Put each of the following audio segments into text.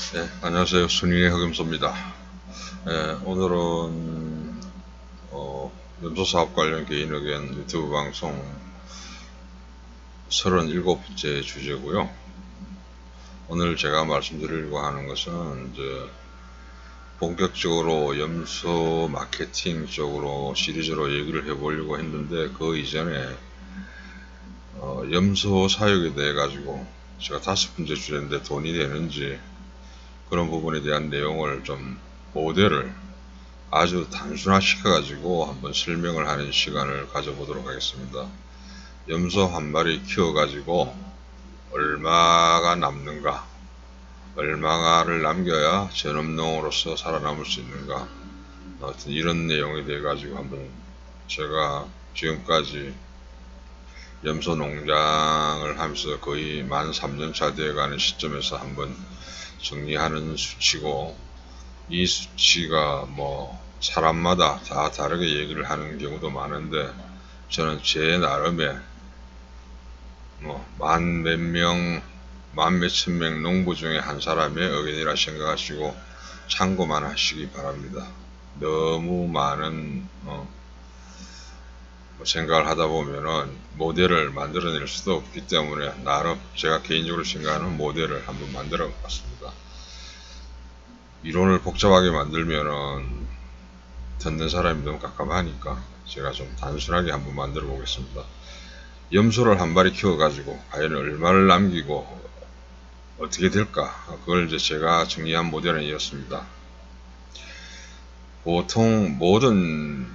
네, 안녕하세요. 순위의 흑염소입니다. 네, 오늘은 염소사업 관련 개인 의견 유튜브 방송 37번째 주제고요. 오늘 제가 말씀드리려고 하는 것은 이제 본격적으로 염소 마케팅 쪽으로 시리즈로 얘기를 해보려고 했는데, 그 이전에 염소 사육에 대해 가지고 제가 5번째 주제인데 돈이 되는지 그런 부분에 대한 내용을 좀 모델을 아주 단순화시켜 가지고 한번 설명을 하는 시간을 가져보도록 하겠습니다. 염소 한 마리 키워 가지고 얼마가 남는가, 얼마를 남겨야 전업농으로서 살아남을 수 있는가, 하여튼 이런 내용에 대해 가지고 한번 제가 지금까지 염소 농장을 하면서 거의 만 3년차 되어가는 시점에서 한번 정리하는 수치고, 이 수치가 뭐 사람마다 다 다르게 얘기를 하는 경우도 많은데, 저는 제 나름의 뭐 만 몇천 명 농부 중에 한 사람의 의견이라 생각하시고 참고만 하시기 바랍니다. 너무 많은 생각을 하다 보면은 모델을 만들어낼 수도 없기 때문에 나름 제가 개인적으로 생각하는 모델을 한번 만들어 봤습니다. 이론을 복잡하게 만들면은 듣는 사람이 너무 깝깝하니까 제가 좀 단순하게 한번 만들어 보겠습니다. 염소를 한 마리 키워 가지고 과연 얼마를 남기고 어떻게 될까, 그걸 이제 제가 정리한 모델은 이었습니다. 보통 모든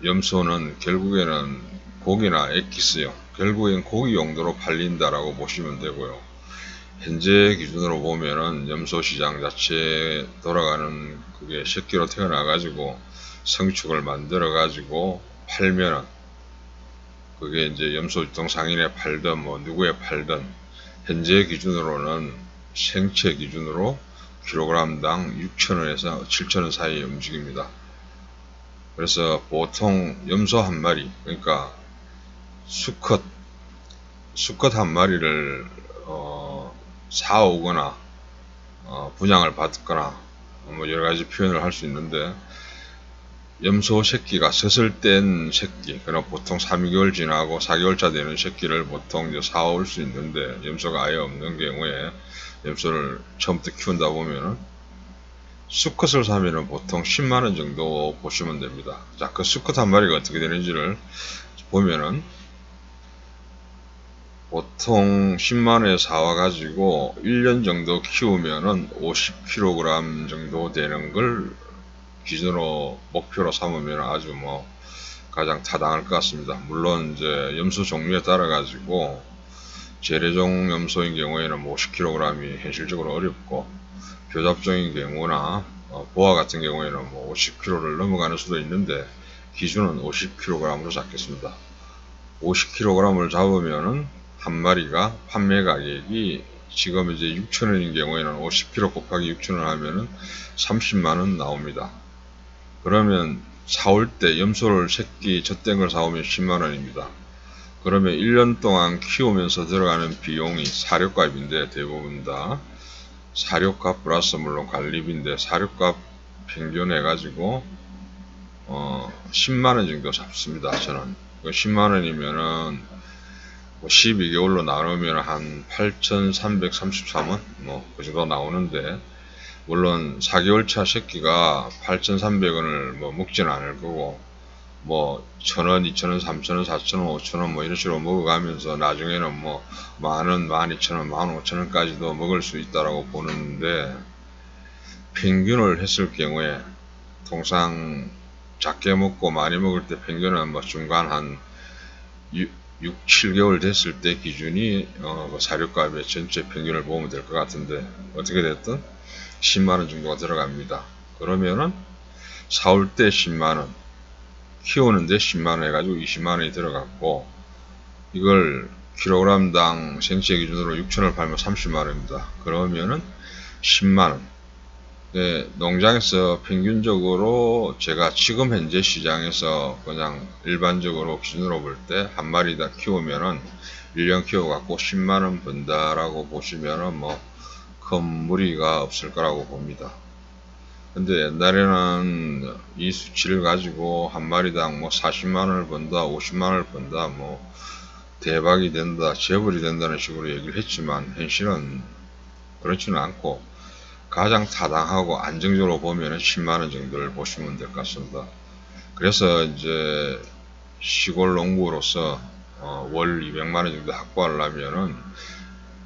염소는 결국에는 고기나 엑기스요, 결국엔 고기 용도로 팔린다라고 보시면 되고요. 현재 기준으로 보면은 염소 시장 자체에 돌아가는 그게 새끼로 태어나 가지고 성축을 만들어 가지고 팔면은 그게 이제 염소 유통상인에 팔든 뭐 누구에 팔든 현재 기준으로는 생체 기준으로 킬로그램당 6,000원에서 7,000원 사이에 움직입니다. 그래서 보통 염소 한 마리, 그러니까 수컷 한 마리를 사오거나 분양을 받거나 뭐 여러가지 표현을 할 수 있는데, 염소 새끼가 섯을 뗀 새끼, 그럼 보통 3개월 지나고 4개월차 되는 새끼를 보통 이제 사올 수 있는데, 염소가 아예 없는 경우에 염소를 처음부터 키운다 보면은 수컷을 사면은 보통 10만원 정도 보시면 됩니다. 자, 그 수컷 한 마리가 어떻게 되는지를 보면은 보통 10만원에 사와가지고 1년 정도 키우면은 50kg 정도 되는 걸 기준으로 목표로 삼으면 아주 뭐 가장 타당할 것 같습니다. 물론 이제 염소 종류에 따라 가지고 재래종 염소인 경우에는 50kg이 현실적으로 어렵고, 교잡종인 경우나 보아 같은 경우에는 뭐 50kg를 넘어가는 수도 있는데 기준은 50kg으로 잡겠습니다. 50kg을 잡으면은 한 마리가 판매 가격이 지금 이제 6,000원인 경우에는 50kg 곱하기 6,000원 하면은 30만원 나옵니다. 그러면 사올 때 염소를 새끼 젖된 걸 사오면 10만원입니다. 그러면 1년 동안 키우면서 들어가는 비용이 사료값인데, 대부분 다 사료값 플러스 물론 관리비인데, 사료값 평균 해가지고 10만원 정도 잡습니다. 저는 10만원이면은 12개월로 나누면 한 8,333원 뭐 그 정도 나오는데, 물론 4개월차 새끼가 8,300원을 뭐 먹지는 않을 거고, 뭐 1,000원, 2,000원, 3,000원, 4,000원, 5,000원 뭐 이런 식으로 먹어가면서 나중에는 뭐 10,000원, 12,000원, 15,000원까지도 먹을 수 있다라고 보는데, 평균을 했을 경우에 통상 작게 먹고 많이 먹을 때 평균은 뭐 중간 한 6, 7개월 됐을 때 기준이 그 사료값의 전체 평균을 보면 될 것 같은데, 어떻게 됐든 10만원 정도가 들어갑니다. 그러면은 사올 때 10만원, 키우는데 10만원 해가지고 20만원이 들어갔고, 이걸 킬로그램당 생체 기준으로 6,000원을 팔면 30만원입니다. 그러면은 10만원. 네, 농장에서 평균적으로 제가 지금 현재 시장에서 그냥 일반적으로 기준으로 볼 때 한 마리 다 키우면은 1년 키워갖고 10만원 번다라고 보시면은 뭐 큰 무리가 없을 거라고 봅니다. 근데 옛날에는 이 수치를 가지고 한 마리당 뭐 40만원을 번다, 50만원을 번다, 뭐 대박이 된다, 재벌이 된다는 식으로 얘기를 했지만 현실은 그렇지는 않고 가장 타당하고 안정적으로 보면 10만원 정도를 보시면 될 것 같습니다. 그래서 이제 시골 농부로서 월 200만원 정도 확보하려면은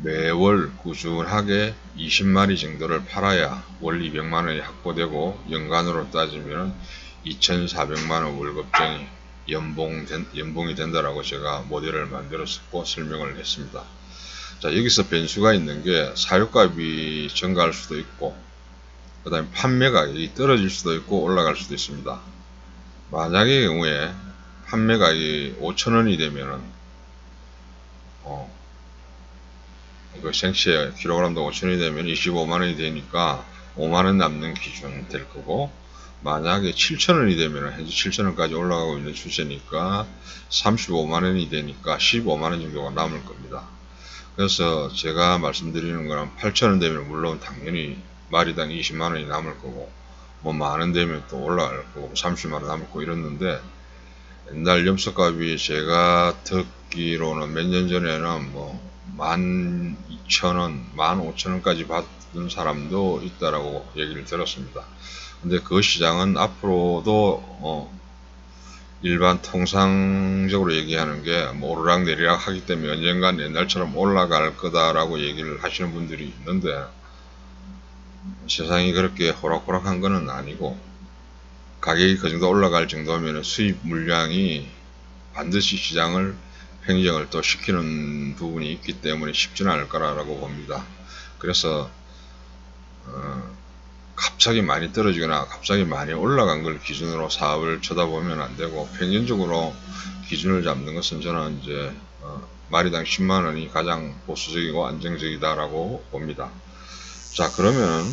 매월 꾸준하게 20마리 정도를 팔아야 월 200만원이 확보되고 연간으로 따지면 2400만원 월급쟁이 연봉이 된다라고 제가 모델을 만들었고 설명을 했습니다. 자, 여기서 변수가 있는 게 사료값이 증가할 수도 있고 그 다음에 판매 가격이 떨어질 수도 있고 올라갈 수도 있습니다. 만약의 경우에 판매 가격이 5,000원이 되면은 그 생채 킬로그램당 5,000원이 되면 25만원이 되니까 5만원 남는 기준 될 거고, 만약에 7,000원이 되면 현재 7,000원까지 올라가고 있는 추세니까 35만원이 되니까 15만원 정도가 남을 겁니다. 그래서 제가 말씀드리는 거는 8,000원 되면 물론 당연히 마리당 20만원이 남을 거고, 뭐 만원 되면 또 올라갈 거고 30만원 남을 거고 이랬는데, 옛날 염소값이 제가 듣기로는 몇 년 전에는 뭐 12,000원, 15,000원까지 받은 사람도 있다라고 얘기를 들었습니다. 근데 그 시장은 앞으로도 일반 통상적으로 얘기하는 게 뭐 오르락 내리락 하기 때문에 언젠간 옛날처럼 올라갈 거다라고 얘기를 하시는 분들이 있는데, 세상이 그렇게 호락호락한 거는 아니고 가격이 그 정도 올라갈 정도면 수입 물량이 반드시 시장을 횡령을 또 시키는 부분이 있기 때문에 쉽지는 않을 거라고 봅니다. 그래서 갑자기 많이 떨어지거나 갑자기 많이 올라간 걸 기준으로 사업을 쳐다보면 안 되고, 평균적으로 기준을 잡는 것은 저는 이제 마리당 10만원이 가장 보수적이고 안정적이다라고 봅니다. 자, 그러면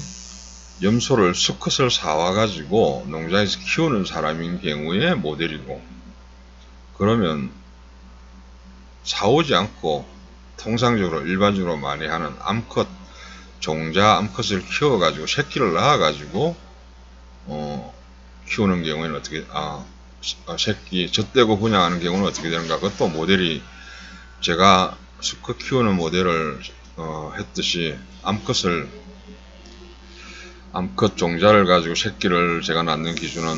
염소를 수컷을 사와 가지고 농장에서 키우는 사람인 경우에 모델이고, 그러면 사오지 않고 통상적으로 일반적으로 많이 하는 암컷, 종자 암컷을 키워 가지고 새끼를 낳아 가지고 키우는 경우에는 어떻게 새끼 젖대고 분양하는 경우는 어떻게 되는가? 그것도 모델이 제가 수컷 키우는 모델을 했듯이 암컷 종자를 가지고 새끼를 제가 낳는 기준은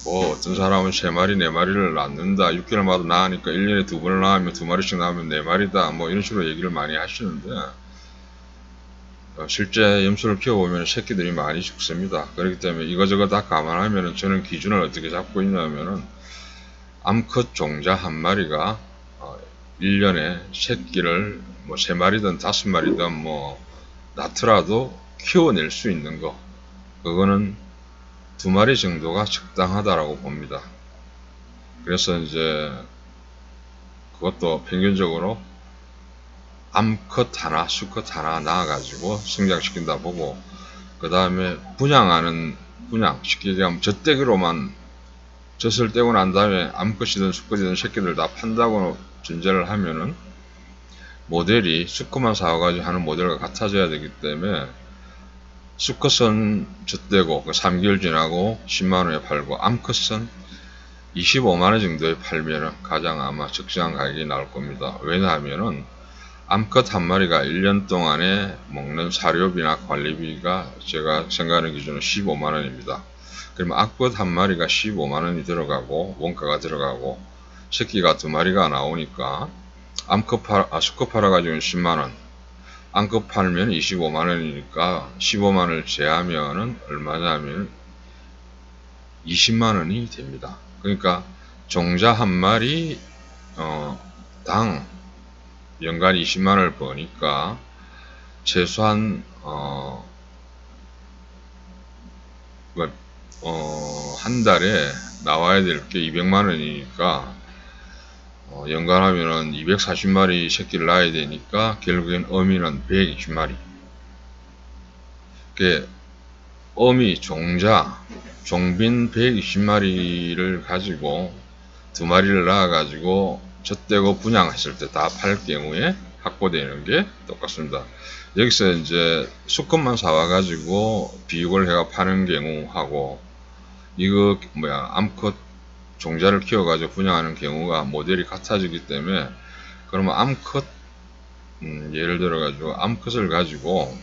뭐 어떤 사람은 3마리 4마리를 낳는다, 6개월마다 낳으니까 1년에 2번을 낳으면 2마리씩 낳으면 4마리다, 뭐 이런 식으로 얘기를 많이 하시는데, 실제 염소를 키워보면 새끼들이 많이 죽습니다. 그렇기 때문에 이거저거 다 감안하면 저는 기준을 어떻게 잡고 있냐면은 암컷 종자 한 마리가 1년에 새끼를 뭐 3마리든 5마리든 뭐 낳더라도 키워낼 수 있는 거, 그거는 2마리 정도가 적당하다라고 봅니다. 그래서 이제 그것도 평균적으로 암컷 하나, 수컷 하나 낳아가지고 성장시킨다 보고, 그 다음에 분양, 쉽게 얘기하면 젖대기로만 젖을 떼고 난 다음에 암컷이든 수컷이든 새끼들 다 판다고 전제를 하면은 모델이 수컷만 사와가지고 하는 모델과 같아져야 되기 때문에, 수컷은 젖대고 3개월 지나고 10만원에 팔고, 암컷은 25만원 정도에 팔면 가장 아마 적정한 가격이 나올 겁니다. 왜냐하면은 암컷 한 마리가 1년 동안에 먹는 사료비나 관리비가 제가 생각하는 기준은 15만원입니다. 그러면 암컷 한 마리가 15만원이 들어가고 원가가 들어가고 새끼가 2마리가 나오니까 수컷 팔아가지고는 10만원, 암컷 팔면 25만원이니까 15만원을 제하면은 얼마냐면 20만원이 됩니다. 그러니까 종자 한 마리 당 연간 20만원을 버니까 최소한 한 달에 나와야 될 게 200만원이니까 연간 하면은 240마리 새끼를 낳아야 되니까 결국엔 어미는 120마리. 어미 종빈 120마리를 가지고 2마리를 낳아 가지고 젖대고 분양했을 때 다 팔 경우에 확보되는 게 똑같습니다. 여기서 이제 수컷만 사와가지고 비육을 해가 파는 경우하고, 이거 암컷 종자를 키워가지고 분양하는 경우가 모델이 같아지기 때문에, 그러면 암컷, 예를 들어가지고 암컷을 가지고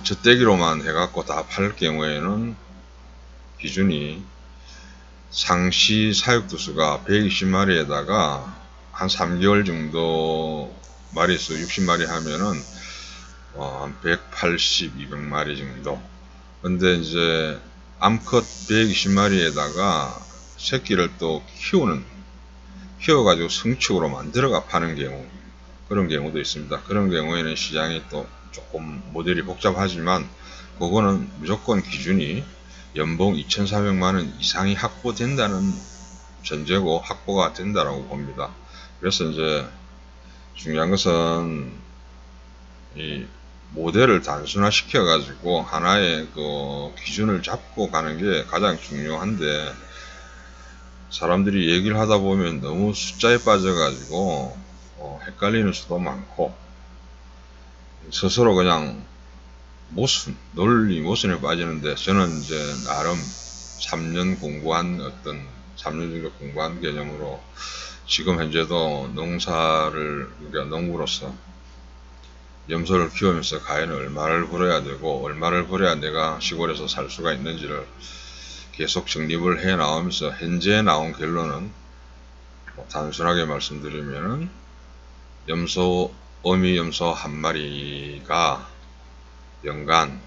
젖대기로만 해갖고 다 팔 경우에는 기준이 상시 사육두수가 120마리에다가 한 3개월 정도 마리수 60마리 하면은 180, 200마리 정도. 근데 이제 암컷 120마리에다가 새끼를 또 키워가지고 성축으로 만들어가 파는 경우, 그런 경우도 있습니다. 그런 경우에는 시장이 또 조금 모델이 복잡하지만, 그거는 무조건 기준이 연봉 2,400만원 이상이 확보된다는 전제고 확보가 된다라고 봅니다. 그래서 이제 중요한 것은 이 모델을 단순화시켜 가지고 하나의 그 기준을 잡고 가는 게 가장 중요한데, 사람들이 얘기를 하다 보면 너무 숫자에 빠져 가지고 헷갈리는 수도 많고, 스스로 그냥 논리 모순에 빠지는데, 저는 이제 나름 3년 정도 공부한 개념으로 지금 현재도 그러니까 농부로서 염소를 키우면서 가에는 얼마를 벌어야 되고, 얼마를 벌어야 내가 시골에서 살 수가 있는지를 계속 정립을 해 나오면서, 현재 나온 결론은 단순하게 말씀드리면은 어미 염소 한 마리가 연간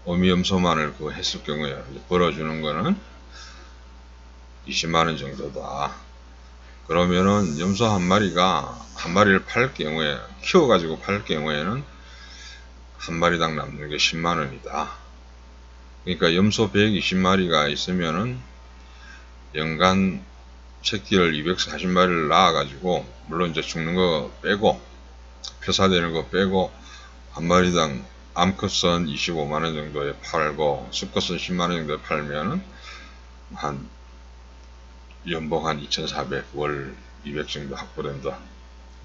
어미 염소만을 했을 경우에 벌어주는 거는 20만원 정도다. 그러면은 염소 한 마리를 팔 경우에, 키워가지고 팔 경우에는 한 마리당 남는 게 10만원이다. 그러니까 염소 120마리가 있으면은 연간 새끼를 240마리를 낳아가지고, 물론 이제 죽는 거 빼고, 폐사되는 거 빼고, 한 마리당 암컷은 25만원 정도에 팔고, 수컷은 10만원 정도에 팔면은 연봉 한 2,400, 월 200 정도 확보된다.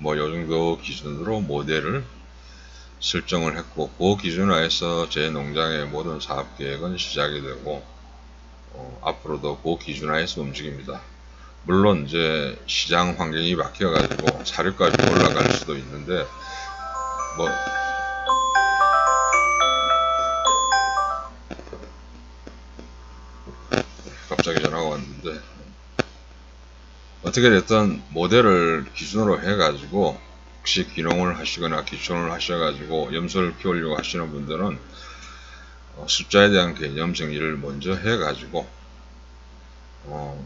요 정도 기준으로 모델을 설정을 했고, 그 기준하에서 제 농장의 모든 사업 계획은 시작이 되고, 앞으로도 그 기준하에서 움직입니다. 물론 이제 시장 환경이 바뀌어가지고 사료값이 올라갈 수도 있는데, 갑자기 전화가 왔는데, 어떻게 됐든 모델을 기준으로 해가지고, 혹시 귀농을 하시거나 기촌을 하셔가지고 염소를 키우려고 하시는 분들은 숫자에 대한 개념 정리를 먼저 해가지고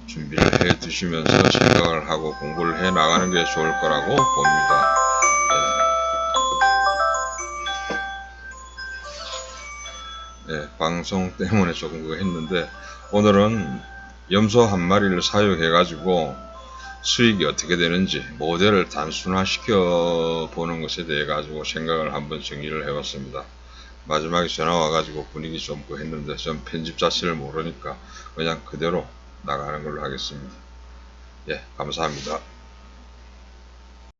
준비를 해 두시면서 생각을 하고 공부를 해 나가는 게 좋을 거라고 봅니다. 네, 방송 때문에 조금 그거 했는데, 오늘은 염소 한 마리를 사육해 가지고 수익이 어떻게 되는지 모델을 단순화시켜 보는 것에 대해 가지고 생각을 한번 정리를 해봤습니다. 마지막에 전화 와가지고 분위기 좀 했는데, 전 편집 자체를 모르니까 그냥 그대로 나가는 걸로 하겠습니다. 예, 감사합니다.